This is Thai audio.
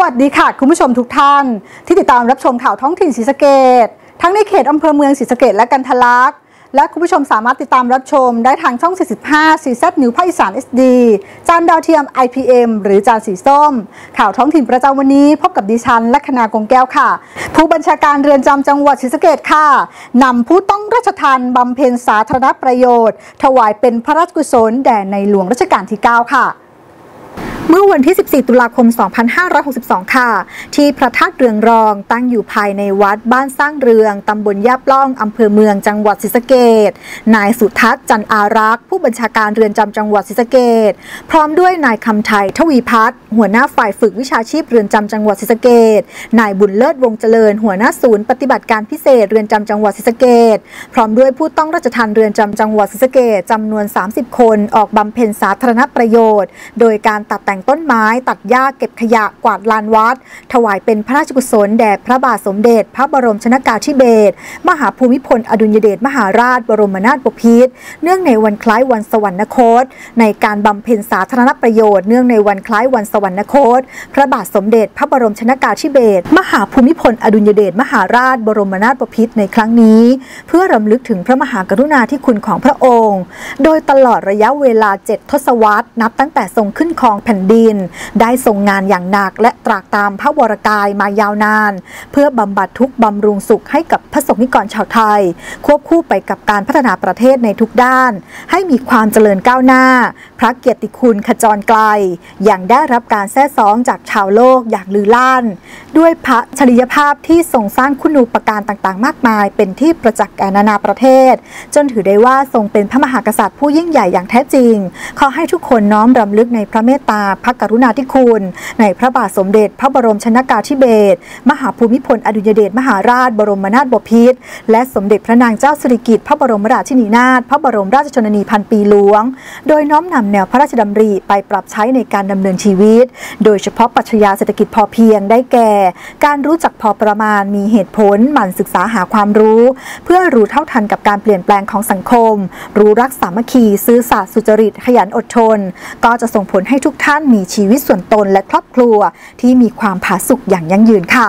วัสดีค่ะคุณผู้ชมทุกท่านที่ติดตามรับชมข่าวท้องถิ่นศรีสะเกษทั้งในเขตอำเภอเมืองศรีสะเกษและกันทะลักและคุณผู้ชมสามารถติดตามรับชมได้ทางช่อง 45 CZ New ภาคอีสาน SD จานดาวเทียม IPM หรือจานสีส้มข่าวท้องถิ่นประจำวันนี้พบกับดิฉันลัคนากงแก้วค่ะผู้บัญชาการเรือนจำจังหวัดศรีสะเกษค่ะนำผู้ต้องราชทัณฑ์บำเพ็ญสาธารณประโยชน์ถวายเป็นพระราชกุศลแด่ในหลวงรัชกาลที่ 9 ค่ะเมื่อวันที่ 14 ตุลาคม 2562 ค่ะที่พระธาตุเรืองรองตั้งอยู่ภายในวัดบ้านสร้างเรืองตำบลยาปล่องอำเภอเมืองจังหวัดศรีสะเกษนายสุทัศน์จันอารักษ์ผู้บัญชาการเรือนจำจังหวัดศรีสะเกษพร้อมด้วยนายคำไทยทวีพัฒน์หัวหน้าฝ่ายฝึกวิชาชีพเรือนจำจังหวัดศรีสะเกษนายบุญเลิศวงเจริญหัวหน้าศูนย์ปฏิบัติการพิเศษเรือนจำจังหวัดศรีสะเกษพร้อมด้วยผู้ต้องราชทัณฑ์เรือนจำจังหวัดศรีสะเกษจำนวน 30 คนออกบำเพ็ญสาธารณประโยชน์โดยการตัดแต่งต้นไม้ตัดหญ้าเก็บขยะกวาดลานวัดถวายเป็นพระราชกุศลแด่พระบาทสมเด็จพระบรมชนกาธิเบศรมหาภูมิพลอดุลยเดชมหาราชบรมนาถบพิตรเนื่องในวันคล้ายวันสวรรคตในการบำเพ็ญสาธารณประโยชน์เนื่องในวันคล้ายวันสวรรคตพระบาทสมเด็จพระบรมชนกาธิเบศรมหาภูมิพลอดุลยเดชมหาราชบรมนาถบพิตรในครั้งนี้เพื่อรำลึกถึงพระมหากรุณาธิคุณของพระองค์โดยตลอดระยะเวลา7 ทศวรรษนับตั้งแต่ทรงขึ้นครองแผ่นดินได้ทรงงานอย่างหนักและตรากตามพระวรกายมายาวนานเพื่อบำบัดทุกข์บำรุงสุขให้กับพระสงฆ์นิกรชาวไทยควบคู่ไปกับการพัฒนาประเทศในทุกด้านให้มีความเจริญก้าวหน้าพระเกียรติคุณขจรไกลอย่างได้รับการแท้ซ้องจากชาวโลกอย่างลือลั่นด้วยพระชริยภาพที่ทรงสร้างคุณูปการต่างๆมากมายเป็นที่ประจักษ์แก่นานาประเทศจนถือได้ว่าทรงเป็นพระมหากษัตริย์ผู้ยิ่งใหญ่อย่างแท้จริงขอให้ทุกคนน้อมรำลึกในพระเมตตาพระกรุณาธิคุณในพระบาทสมเด็จพระบรมชนกาธิเบศรมหาภูมิพลอดุลยเดชมหาราชบรมนาถบพิตรและสมเด็จพระนางเจ้าสิริกิติ์พระบรมราชินีนาถพระบรมราชชนนีพันปีหลวงโดยน้อมนำแนวพระราชดำริไปปรับใช้ในการดำเนินชีวิตโดยเฉพาะปรัชญาเศรษฐกิจพอเพียงได้แก่การรู้จักพอประมาณมีเหตุผลหมั่นศึกษาหาความรู้เพื่อรู้เท่าทันกับการเปลี่ยนแปลงของสังคมรู้รักสามัคคีซื่อสัตย์สุจริตขยันอดทนก็จะส่งผลให้ทุกท่านมีชีวิตส่วนตนและครอบครัวที่มีความผาสุกอย่างยั่งยืนค่ะ